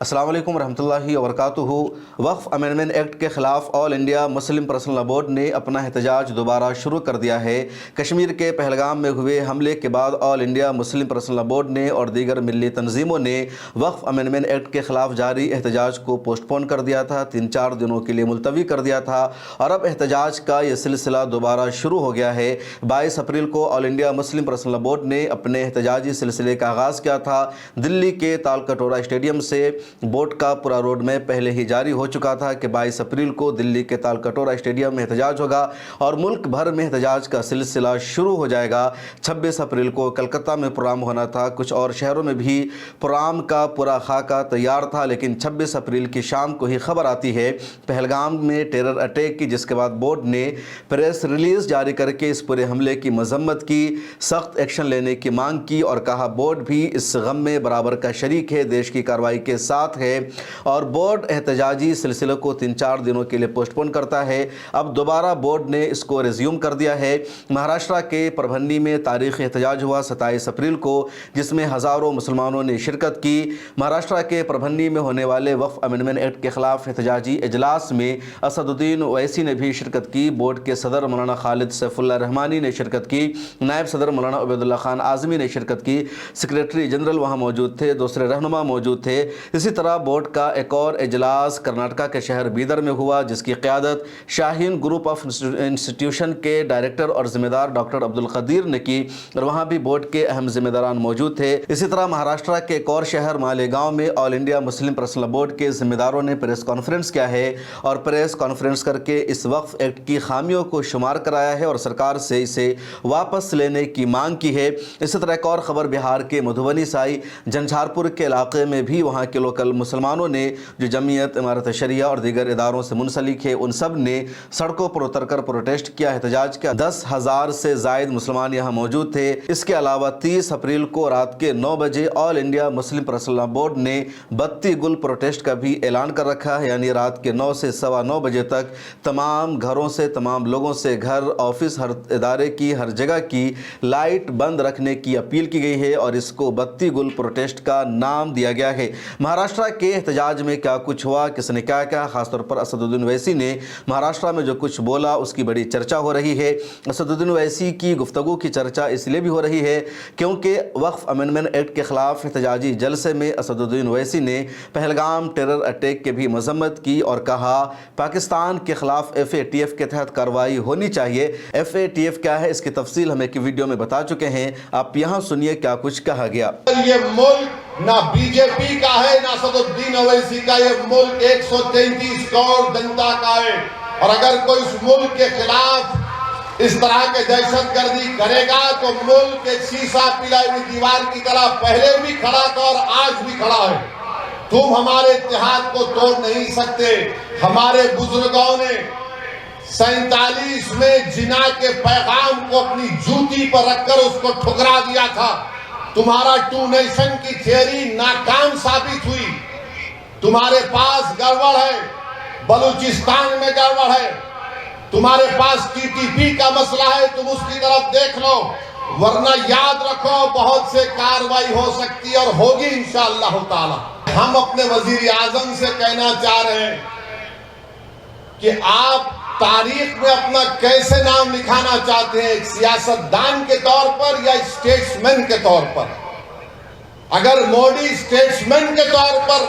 अस्सलाम वालेकुम रहमतुल्लाहि व बरकातुहू। वक्फ अमेंडमेंट एक्ट के ख़िलाफ़ all India Muslim personal law board ने अपना एहतजाज दोबारा शुरू कर दिया है। कश्मीर के पहलगाम में हुए हमले के बाद all India Muslim personal law board ने और दीगर मिली तंजीमों ने वक्फ अमेंडमेंट एक्ट के ख़िलाफ़ जारी एहतजाज को पोस्टपोन कर दिया था, 3-4 दिनों के लिए मुलतवी कर दिया था और अब एहतजाज का ये सिलसिला दोबारा शुरू हो गया है। 22 अप्रैल को all India Muslim personal law board ने अपने एहतजाजी सिलसिले का आगाज़ किया था। दिल्ली के तालकटोरा स्टेडियम से बोर्ड का पूरा रोड मैप पहले ही जारी हो चुका था कि 22 अप्रैल को दिल्ली के तालकटोरा स्टेडियम में एहतजाज होगा और मुल्क भर में एहतजाज का सिलसिला शुरू हो जाएगा। 26 अप्रैल को कलकत्ता में प्रोग्राम होना था, कुछ और शहरों में भी प्रोग्राम का पूरा खाका तैयार था, लेकिन 26 अप्रैल की शाम को ही खबर आती है पहलगाम में टेरर अटैक की, जिसके बाद बोर्ड ने प्रेस रिलीज़ जारी करके इस पूरे हमले की मजम्मत की, सख्त एक्शन लेने की मांग की और कहा बोर्ड भी इस गम में बराबर का शरीक है, देश की कार्रवाई के साथ है और बोर्ड एहतजाजी सिलसिले को 3-4 दिनों के लिए पोस्टपोन करता है। अब दोबारा बोर्ड ने इसको रिज्यूम कर दिया है। महाराष्ट्र के परभनी में तारीखी एहतजाज हुआ 27 अप्रैल को, जिसमें हज़ारों मुसलमानों ने शिरकत की। महाराष्ट्र के परभनी में होने वाले वक्फ अमेंडमेंट एक्ट के ख़िलाफ़ एहतजाजी इजलास में असदुद्दीन ओवैसी ने भी शिरकत की। बोर्ड के सदर मौलाना खालिद सैफुल्लाह रहमानी ने शिरकत की, नायब सदर मौलाना उबैदुल्ला खान आज़मी ने शिरकत की, सेक्रेटरी जनरल वहाँ मौजूद थे, दूसरे रहनुमा मौजूद थे। इसी तरह बोर्ड का एक और इजलास कर्नाटका के शहर बीदर में हुआ, जिसकी क़यादत शाहीन ग्रुप ऑफ इंस्टीट्यूशन के डायरेक्टर और ज़िम्मेदार डॉक्टर अब्दुल क़दीर ने की और वहाँ भी बोर्ड के अहम ज़िम्मेदारान मौजूद थे। इसी तरह महाराष्ट्र के एक और शहर मालेगांव में all India Muslim personal board के ज़िम्मेदारों ने प्रेस कॉन्फ्रेंस किया है और प्रेस कॉन्फ्रेंस करके इस वक्फ एक्ट की खामियों को शुमार कराया है और सरकार से इसे वापस लेने की मांग की है। इसी तरह एक और ख़बर बिहार के मधुबनी से आई, झंझारपुर के इलाके में भी वहाँ के लोकल मुसलमानों ने जो जमीयत इमारत शरिया और दीगर इदारों से मुंसलिक है उन सब ने सड़कों पर उतरकर प्रोटेस्ट किया, एहतजाज किया। 10,000 से ज़ायद मुसलमान यहाँ मौजूद थे। इसके अलावा 30 अप्रैल को रात के 9 बजे all India Muslim personal law board ने बत्ती गुल प्रोटेस्ट का भी ऐलान कर रखा है, यानी रात के 9 से 9:15 बजे तक तमाम घरों से, तमाम लोगों से घर, ऑफिस, हर इदारे की, हर जगह की लाइट बंद रखने की अपील की गई है और इसको बत्ती गुल प्रोटेस्ट का नाम दिया गया है। महाराष्ट्र के एहतजाज में क्या कुछ हुआ, किसने क्या कहा, खासतौर पर असदुद्दीन ओवैसी ने महाराष्ट्र में जो कुछ बोला उसकी बड़ी चर्चा हो रही है। असदुद्दीन ओवैसी की गुफ्तगू की चर्चा इसलिए भी हो रही है क्योंकि वक्फ अमेंडमेंट एक्ट के ख़िलाफ़ एहतजाजी जलसे में असदुद्दीन ओवैसी ने पहलगाम टेरर अटैक की भी मजम्मत की और कहा पाकिस्तान के ख़िलाफ़ FATF के तहत कार्रवाई होनी चाहिए। FATF क्या है इसकी तफसील हम एक वीडियो में बता चुके हैं, आप यहाँ सुनिए क्या कुछ कहा गया। ये मुल्क ना बीजेपी का है ना असदुद्दीन ओवैसी का, ये मुल्क 133 करोड़ जनता का है और अगर कोई इस मुल्क के खिलाफ इस तरह के दहशतगर्दी करेगा तो मुल्क एक शीशा पिलाई हुई दीवार की तरह पहले भी खड़ा था और आज भी खड़ा है। तुम हमारे इत्तेहाद को तोड़ नहीं सकते। हमारे बुजुर्गों ने 47 में जिना के पैगाम को अपनी जूती पर रखकर उसको ठुकरा दिया था। तुम्हारा 2 नेशन की थियरी नाकाम साबित हुई। तुम्हारे पास गड़बड़ है, बलूचिस्तान में गड़बड़ है, तुम्हारे पास TTP का मसला है, तुम उसकी तरफ देख लो, वरना याद रखो बहुत से कार्रवाई हो सकती है और होगी इंशाअल्लाह ताला। हम अपने वजीर आजम से कहना चाह रहे हैं कि आप तारीख में अपना कैसे नाम लिखाना चाहते हैं, एक सियासतदान के तौर पर या स्टेट्समैन के तौर पर। अगर मोदी स्टेट्समैन के तौर पर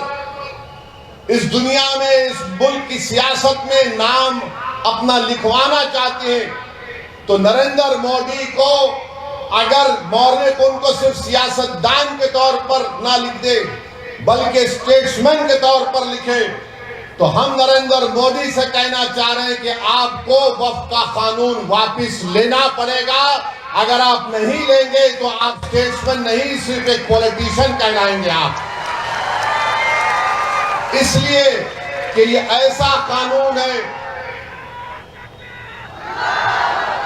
इस दुनिया में, इस मुल्क की सियासत में नाम अपना लिखवाना चाहते हैं तो नरेंद्र मोदी को अगर मौर्य को उनको सिर्फ सियासतदान के तौर पर ना लिख दे बल्कि स्टेट्समैन के तौर पर लिखे, तो हम नरेंद्र मोदी से कहना चाह रहे हैं कि आपको वक्फ का कानून वापस लेना पड़ेगा। अगर आप नहीं लेंगे तो आप स्टेट्समैन नहीं, सिर्फ एक पॉलिटिशियन कहलाएंगे आप। इसलिए कि ये ऐसा कानून है,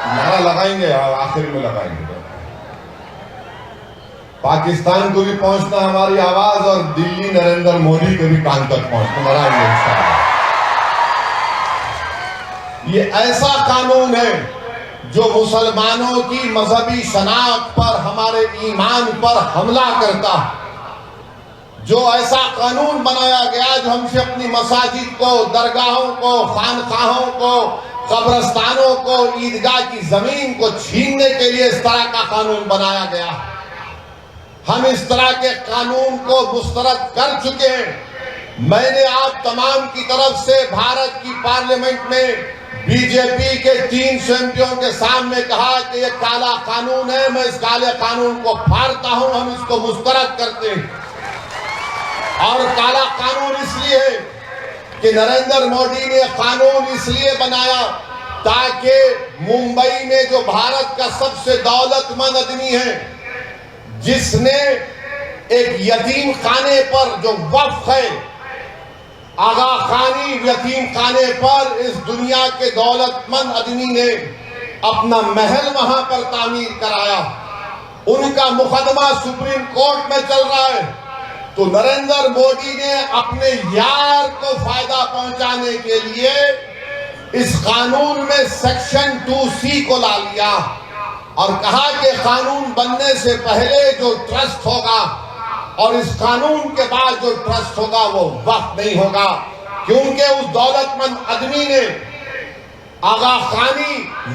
नारा लगाएंगे आखिर में लगाएंगे। पाकिस्तान को भी पहुंचना हमारी आवाज और दिल्ली नरेंद्र मोदी के भी कान तक पहुंचना लगाएंगे इंशाअल्लाह। ये ऐसा कानून है जो मुसलमानों की मजहबी शनाख्त पर, हमारे ईमान पर हमला करता है। जो ऐसा कानून बनाया गया जो हमसे अपनी मसाजिद को, दरगाहों को, खानकाहों को, कब्रस्तानों को, ईदगाह की जमीन को छीनने के लिए इस तरह का कानून बनाया गया। हम इस तरह के कानून को मुस्तरद कर चुके हैं। मैंने आप तमाम की तरफ से भारत की पार्लियामेंट में बीजेपी के 300 एमपीओं के सामने कहा कि ये काला कानून है, मैं इस काले कानून को फाड़ता हूं, हम इसको मुस्तरद करते हैं। और काला कानून इसलिए है कि नरेंद्र मोदी ने कानून इसलिए बनाया ताकि मुंबई में जो भारत का सबसे दौलतमंद आदमी है, जिसने एक यतीम खाने पर जो वक्फ है, आगा खानी यतीम खाने पर इस दुनिया के दौलतमंद आदमी ने अपना महल वहां पर तामीर कराया। उनका मुकदमा सुप्रीम कोर्ट में चल रहा है। तो नरेंद्र मोदी ने अपने यार को फायदा पहुंचाने के लिए इस कानून में सेक्शन 2C को ला लिया और कहा कि कानून बनने से पहले जो ट्रस्ट होगा और इस कानून के बाद जो ट्रस्ट होगा वो वक्फ नहीं होगा, क्योंकि उस दौलतमंद आदमी ने आगा खानी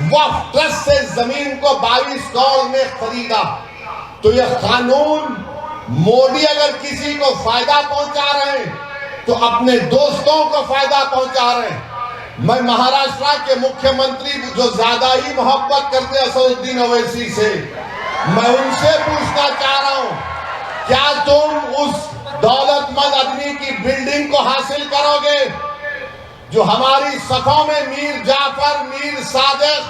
वक्फ ट्रस्ट से जमीन को 22 करोड़ में खरीदा। तो यह कानून मोदी अगर किसी को फायदा पहुंचा रहे हैं तो अपने दोस्तों को फायदा पहुंचा रहे हैं। मैं महाराष्ट्र के मुख्यमंत्री जो ज्यादा ही मोहब्बत करते हैं असदुद्दीन ओवैसी से, मैं उनसे पूछना चाह रहा हूं, क्या तुम उस दौलतमंद आदमी की बिल्डिंग को हासिल करोगे जो हमारी सफों में मीर जाफर, मीर सादिक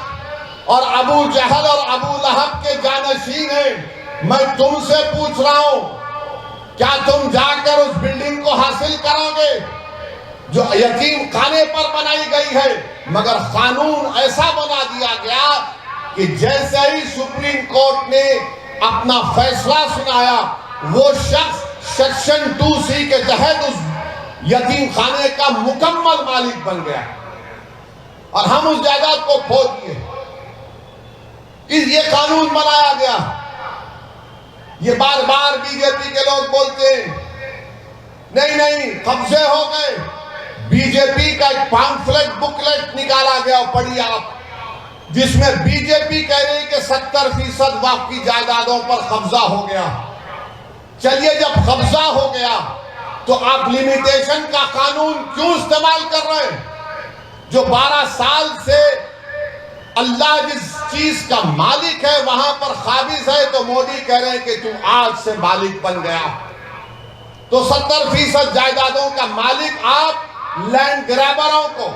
और अबू जहल और अबू लहब के जानशीन हैं? मैं तुमसे पूछ रहा हूं, क्या तुम जाकर उस बिल्डिंग को हासिल करोगे जो यतीम खाने पर बनाई गई है? मगर कानून ऐसा बना दिया गया कि जैसे ही सुप्रीम कोर्ट ने अपना फैसला सुनाया, वो शख्स सेक्शन 2C के तहत उस यतीम खाने का मुकम्मल मालिक बन गया और हम उस जायदाद को खो दिए। ये कानून बनाया गया। ये बार बार बीजेपी के लोग बोलते हैं नहीं नहीं कब्जे हो गए। बीजेपी का एक पैम्फलेट बुकलेट निकाला गया, पढ़िए आप, जिसमें बीजेपी कह रही है कि 70% वक्फ की जायदादों पर कब्जा हो गया। चलिए, जब कब्जा हो गया तो आप लिमिटेशन का कानून क्यों इस्तेमाल कर रहे हैं? जो 12 साल से अल्लाह जिस चीज का मालिक है वहां पर काबिज है, तो मोदी कह रहे हैं कि तू आज से मालिक बन गया। तो 70% जायदादों का मालिक आप लैंड ग्रैबरों को,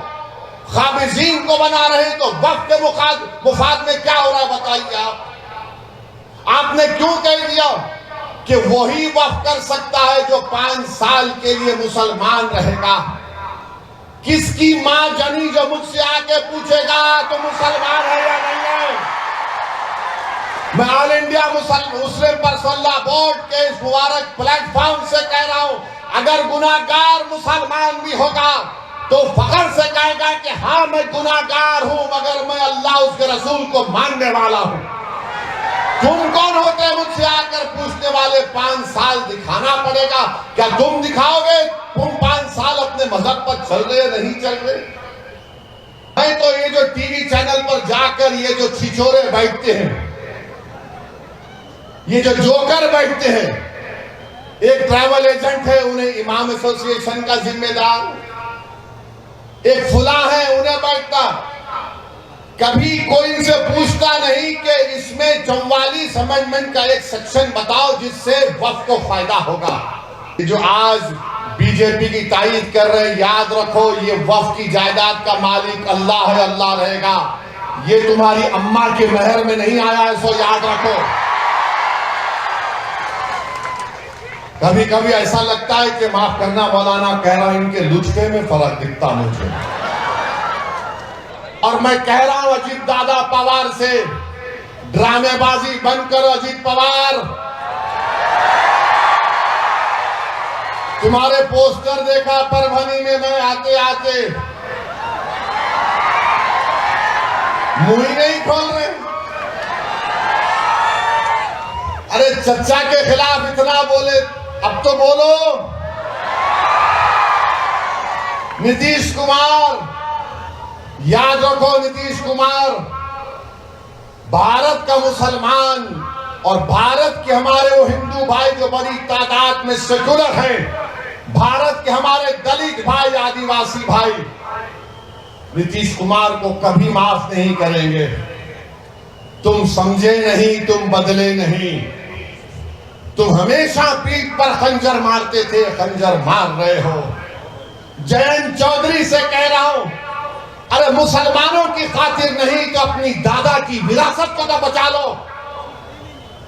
काबिजीन को बना रहे हैं। तो वक्त के मुफाद में क्या हो रहा है बताइए आप। आपने क्यों कह दिया कि वही वक्फ कर सकता है जो 5 साल के लिए मुसलमान रहेगा? किसकी मां जनी जो मुझसे आके पूछेगा तो मुसलमान है या नहीं है? मैं all India Muslim personal board के इस मुबारक प्लेटफॉर्म से कह रहा हूं, अगर गुनाहगार मुसलमान भी होगा तो फख्र से कहेगा कि हाँ मैं गुनाहगार हूं, मगर मैं अल्लाह उसके रसूल को मानने वाला हूं। तुम कौन होते हैं मुझसे आकर पूछने वाले? 5 साल दिखाना पड़ेगा। क्या तुम दिखाओगे तुम 5 साल अपने मजहब पर चल रहे नहीं चल रहे? नहीं तो ये जो टीवी चैनल पर जाकर ये जो छिछोरे बैठते हैं, ये जो जोकर बैठते हैं, एक ट्रैवल एजेंट है उन्हें इमाम एसोसिएशन का जिम्मेदार, एक फुला है उन्हें बैठता, कभी कोई इनसे पूछता नहीं कि इसमें 44 अमेंडमेंट का एक सेक्शन बताओ जिससे वक्फ को फायदा होगा। जो आज बीजेपी की तायीद कर रहे हैं, याद रखो ये वक्फ की जायदाद का मालिक अल्लाह है, अल्लाह रहेगा। ये तुम्हारी अम्मा के महर में नहीं आया है, सो याद रखो। कभी कभी ऐसा लगता है कि माफ करना मौलाना कह रहा हूं, इनके लुचके में फर्क दिखता मुझे। और मैं कह रहा हूं अजीत दादा पवार से, ड्रामेबाजी बंद करो अजीत पवार। तुम्हारे पोस्टर देखा परभनी में मैं आते आते, मुंह ही नहीं खोल रहे। अरे चचा के खिलाफ इतना बोले, अब तो बोलो। नीतीश कुमार, याद रखो नीतीश कुमार, भारत का मुसलमान और भारत के हमारे वो हिंदू भाई जो बड़ी तादाद में सेकुलर हैं, भारत के हमारे दलित भाई, आदिवासी भाई, नीतीश कुमार को कभी माफ नहीं करेंगे। तुम समझे नहीं, तुम बदले नहीं। तुम हमेशा पीठ पर खंजर मारते थे, खंजर मार रहे हो। जयंत चौधरी से कह रहा हूं, अरे मुसलमानों की खातिर नहीं तो अपनी दादा की विरासत को तो बचा लो।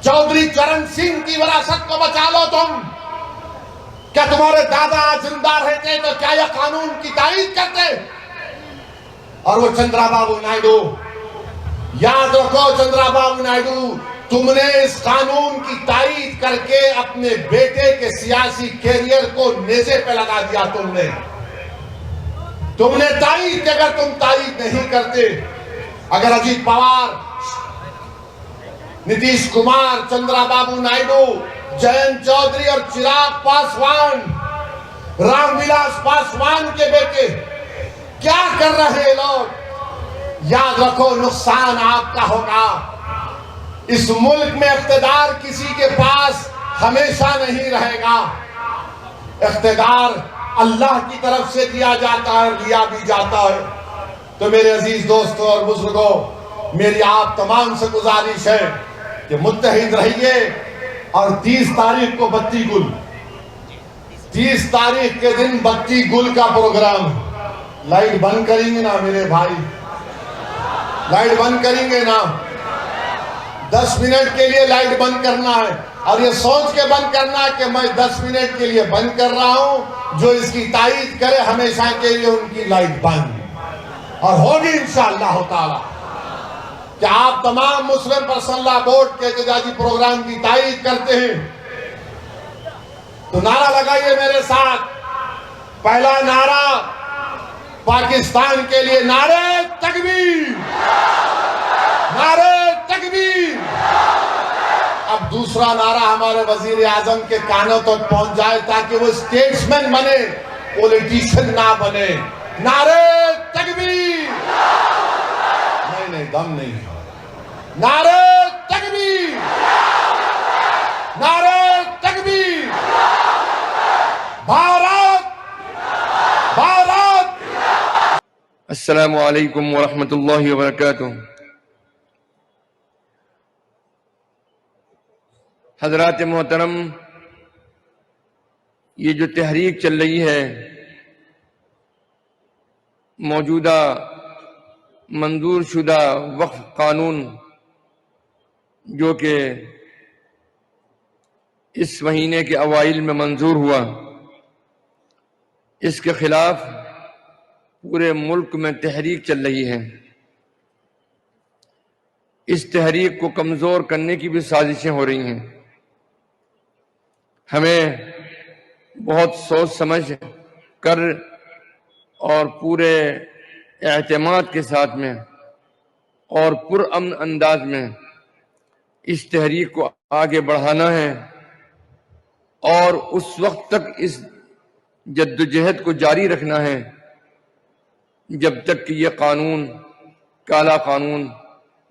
चौधरी चरण सिंह की विरासत को बचा लो तुम। क्या तुम्हारे दादा आज जिंदा रहते तो क्या यह कानून की तारीफ करते? और वो चंद्रबाबू नायडू, याद रखो चंद्रबाबू नायडू, तुमने इस कानून की तारीफ करके अपने बेटे के सियासी कैरियर को नेज़े पे लगा दिया। तुमने तारीफ, अगर तुम तारीफ नहीं करते, अगर अजीत पवार, नीतीश कुमार, चंद्रबाबू नायडू, जयंत चौधरी और चिराग पासवान, रामविलास पासवान के बेटे क्या कर रहे हैं लोग, याद रखो नुकसान आपका होगा। इस मुल्क में इख्तिदार किसी के पास हमेशा नहीं रहेगा। इख्तिदार अल्लाह की तरफ से दिया जाता है, लिया भी जाता है। तो मेरे अजीज दोस्तों और बुजुर्गों, मेरी आप तमाम से गुजारिश है कि मुत्तहिद रहिए। और 30 तारीख को बत्ती गुल, 30 तारीख के दिन बत्ती गुल का प्रोग्राम। लाइट बंद करेंगे ना मेरे भाई, लाइट बंद करेंगे ना। 10 मिनट के लिए लाइट बंद करना है, और ये सोच के बंद करना कि मैं 10 मिनट के लिए बंद कर रहा हूं। जो इसकी तारीफ करे हमेशा के लिए उनकी लाइट बंद, और होगी इंशाअल्लाह ताला। कि आप तमाम मुस्लिम पर्सनल लॉ बोर्ड के एहतजाजी प्रोग्राम की तारीफ करते हैं, तो नारा लगाइए मेरे साथ। पहला नारा पाकिस्तान के लिए, नारे तकबीर, नारे तकबीर। अब दूसरा नारा हमारे वजीर आजम के कानों तक पहुंच जाए, ताकि वो स्टेट्समैन बने, पॉलिटिशियन ना बने। नारे तकबीर, नहीं दम नहीं। नारे तकबीर, नारे तकबीर। भारत, भारत। अस्सलामु अलैकुम वरहमतुल्लाहि वबरकातुह। हजरात मोहतरम, ये जो तहरीक चल रही है, मौजूदा मंजूर शुदा वक्फ कानून जो कि इस महीने के अवाइल में मंजूर हुआ, इसके खिलाफ पूरे मुल्क में तहरीक चल रही है। इस तहरीक को कमज़ोर करने की भी साजिशें हो रही हैं। हमें बहुत सोच समझ कर और पूरे एतमाद के साथ में और पुरअमन अंदाज में इस तहरीक को आगे बढ़ाना है, और उस वक्त तक इस जद्दोजहद को जारी रखना है जब तक कि ये कानून, काला कानून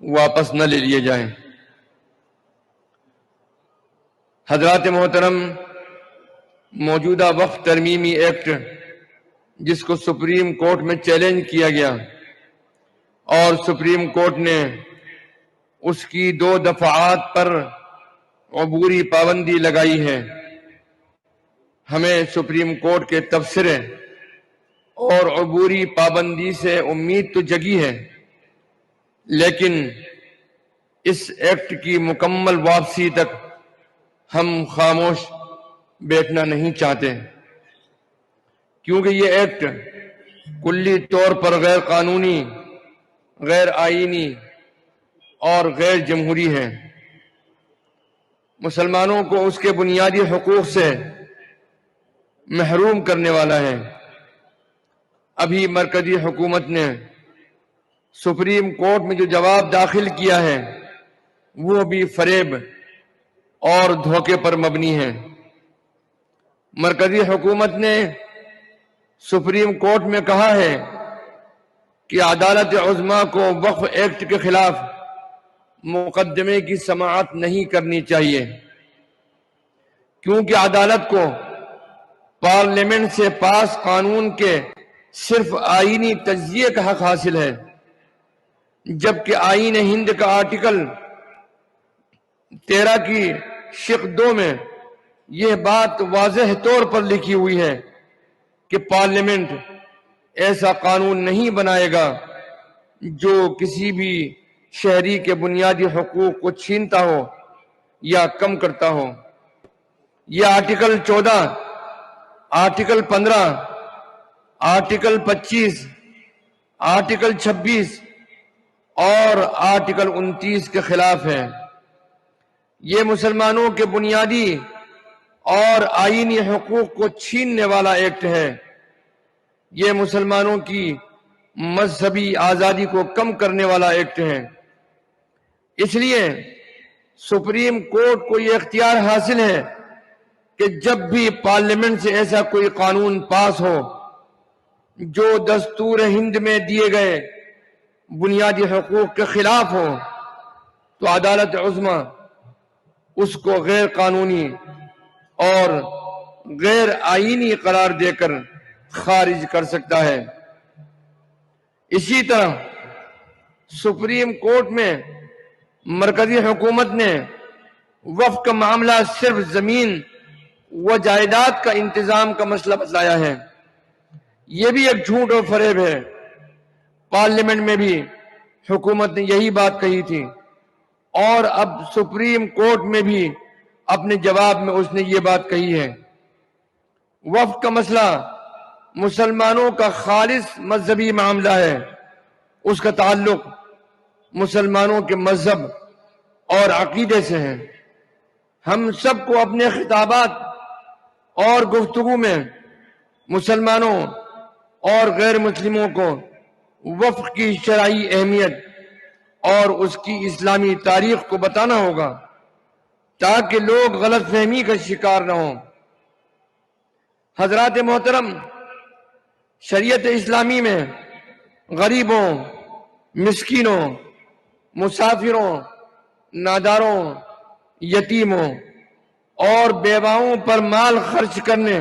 वापस न ले लिए जाएं। हजरात मोहतरम, मौजूदा वक्फ तरमीमी एक्ट, जिसको सुप्रीम कोर्ट में चैलेंज किया गया और सुप्रीम कोर्ट ने उसकी 2 दफात पर अबूरी पाबंदी लगाई है, हमें सुप्रीम कोर्ट के तबसरे और अबूरी पाबंदी से उम्मीद तो जगी है, लेकिन इस एक्ट की मुकम्मल वापसी तक हम खामोश बैठना नहीं चाहते, क्योंकि ये एक्ट कुल्ली तौर पर गैर कानूनी, गैर आईनी और गैर जमहूरी है। मुसलमानों को उसके बुनियादी हुकूक से महरूम करने वाला है। अभी मरकजी हुकूमत ने सुप्रीम कोर्ट में जो जवाब दाखिल किया है, वो भी फरेब और धोखे पर मबनी है। مرکزی حکومت نے سپریم کورٹ میں کہا ہے کہ عدالت عظمیٰ کو وقف ایکٹ کے خلاف مقدمے کی سماعت نہیں کرنی چاہیے، کیونکہ عدالت کو پارلیمنٹ سے پاس قانون کے صرف آئینی تجزیے کا حق حاصل ہے، جبکہ آئین ہند کا آرٹیکل 13 کی شق 2 میں یہ بات واضح طور پر لکھی ہوئی ہے کہ پارلیمنٹ ایسا قانون نہیں بنائے گا جو کسی بھی شہری کے بنیادی حقوق کو چھینتا ہو یا کم کرتا ہو۔ یہ آرٹیکل 14، آرٹیکل 15، آرٹیکل 25، آرٹیکل 26 اور آرٹیکل 29 کے خلاف ہے۔ یہ مسلمانوں کے بنیادی اور آئینی حقوق کو چھیننے والا ایکٹ ہے۔ یہ مسلمانوں کی مذہبی آزادی کو کم کرنے والا ایکٹ ہے۔ اس لیے سپریم کورٹ کو یہ اختیار حاصل ہے کہ جب بھی پارلیمنٹ سے ایسا کوئی قانون پاس ہو جو دستور ہند میں دیے گئے بنیادی حقوق کے خلاف ہو، تو عدالت عظمیٰ اس کو غیر قانونی اور غیر آئینی قرار دے کر خارج کر سکتا ہے۔ اسی طرح سپریم کورٹ میں مرکزی حکومت نے وقف کا معاملہ صرف زمین و جائیداد کا انتظام کا مسئلہ بتلایا ہے۔ یہ بھی ایک جھوٹ اور فریب ہے۔ پارلیمنٹ میں بھی حکومت نے یہی بات کہی تھی، اور اب سپریم کورٹ میں بھی اپنے جواب میں اس نے یہ بات کہی ہے۔ وقف کا مسئلہ مسلمانوں کا خالص مذہبی معاملہ ہے۔ اس کا تعلق مسلمانوں کے مذہب اور عقیدے سے ہے۔ ہم سب کو اپنے خطابات اور گفتگو میں مسلمانوں اور غیر مسلموں کو وقف کی شرعی اہمیت اور اس کی اسلامی تاریخ کو بتانا ہوگا تاکہ لوگ غلط فہمی کا شکار نہ ہوں۔ حضرات محترم، شریعت اسلامی میں غریبوں، مسکینوں، مسافروں، ناداروں، یتیموں اور بیواؤں پر مال خرچ کرنے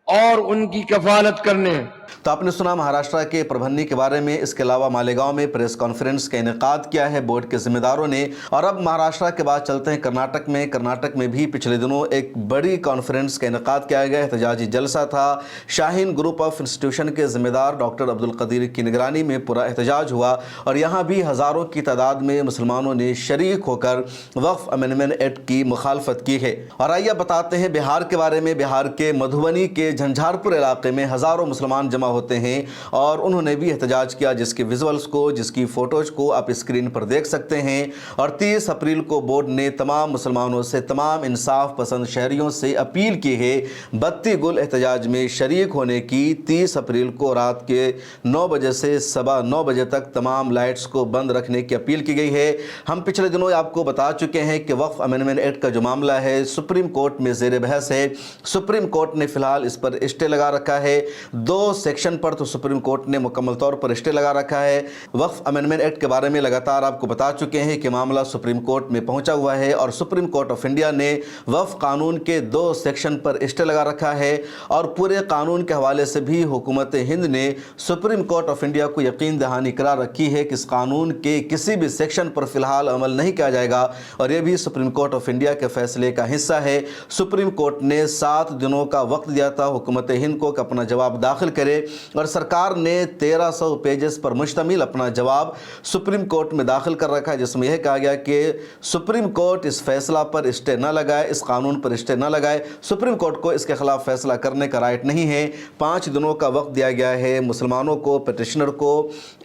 اور ان کی کفالت کرنے۔ تو آپ نے سنا مہاراشٹرا کے پربھنی کے بارے میں۔ اس کے علاوہ مالیگاؤں میں پریس کانفرنس کا انعقاد کیا ہے بورڈ کے ذمہ داروں نے۔ اور اب مہاراشٹرا کے بعد چلتے ہیں کرناٹک میں۔ کرناٹک میں بھی پچھلے دنوں ایک بڑی کانفرنس کا انعقاد کیا گیا، احتجاجی جلسہ تھا۔ شاہین گروپ آف انسٹیٹیوشن کے ذمہ دار ڈاکٹر عبدالقدیر کی نگرانی میں پورا احتجاج ہوا، اور یہاں بھی ہزاروں کی تعداد میں مسلمانوں نے شریک ہو کر وقف امینڈمنٹ ایکٹ کی مخالفت کی ہے۔ اور آئیے بتاتے ہیں بہار کے بارے میں۔ بہار کے مدھوبنی کے جھنجھارپور علاقے میں ہزاروں مسلمان جمع ہوتے ہیں، اور انہوں نے بھی احتجاج کیا، جس کے ویژولز کو، جس کی فوٹوز کو آپ اسکرین پر دیکھ سکتے ہیں۔ اور 30 اپریل کو بورڈ نے تمام مسلمانوں سے، تمام انصاف پسند شہریوں سے اپیل کی ہے بتی گل احتجاج میں شریک ہونے کی۔ 30 اپریل کو رات کے 9 بجے سے صبح 9 بجے تک تمام لائٹس کو بند رکھنے کی اپیل کی گئی ہے۔ ہم پچھلے دنوں آپ کو بتا چکے ہیں کہ وقف امینڈمنٹ ایکٹ کا جو معاملہ ہے سپریم کورٹ میں زیر بحث ہے۔ سپریم کورٹ نے فی الحال اس پر اسٹے لگا رکھا ہے۔ 2 سیکشن پر تو سپریم کورٹ نے مکمل طور پر اسٹے لگا رکھا ہے۔ وقف امینڈمنٹ ایکٹ کے بارے میں لگاتار آپ کو بتا چکے ہیں کہ معاملہ سپریم کورٹ میں پہنچا ہوا ہے، اور سپریم کورٹ آف انڈیا نے وقف قانون کے 2 سیکشن پر اسٹے لگا رکھا ہے، اور پورے قانون کے حوالے سے بھی حکومت ہند نے سپریم کورٹ آف انڈیا کو یقین دہانی کرا رکھی ہے کہ اس قانون کے کسی بھی سیکشن پر فی الحال عمل نہیں کیا جائے گا، اور یہ بھی سپریم کورٹ آف انڈیا کے فیصلے کا حصہ ہے۔ سپریم کورٹ نے 7 دنوں کا وقت دیا تھا حکومت ہند کو کہ اپنا جواب داخل کرے، اور سرکار نے 1300 پیجز پر مشتمل اپنا جواب سپریم کورٹ میں داخل کر رکھا ہے، جس میں یہ کہا گیا کہ سپریم کورٹ اس فیصلہ پر اسٹے نہ لگائے، اس قانون پر اسٹے نہ لگائے۔ سپریم کورٹ کو اس کے خلاف فیصلہ کرنے کا رائٹ نہیں ہے۔ 5 دنوں کا وقت دیا گیا ہے مسلمانوں کو، پیٹیشنر کو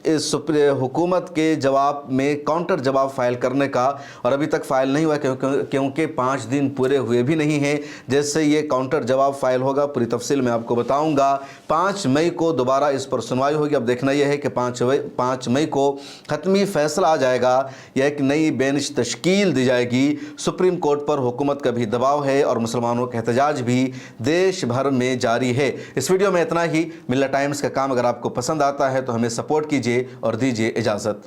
اس حکومت کے جواب میں کاؤنٹر جواب فائل کرنے کا، اور ابھی تک فائل نہیں ہوا کیونکہ 5 دن پورے ہوئے بھی نہیں ہیں۔ جیسے یہ کاؤنٹر جواب فائل ہوگا، پوری تفصیل میں آپ کو بتاؤں گا۔ 5 مئی मई को दोबारा इस पर सुनवाई होगी। अब देखना यह है कि 5 मई को हतमी फैसला आ जाएगा या एक नई बेंच तश्कील दी जाएगी। सुप्रीम कोर्ट पर हुकूमत का भी दबाव है और मुसलमानों का एहतजाज भी देश भर में जारी है। इस वीडियो में इतना ही। मिल्लत टाइम्स का काम अगर आपको पसंद आता है तो हमें सपोर्ट कीजिए और दीजिए इजाज़त।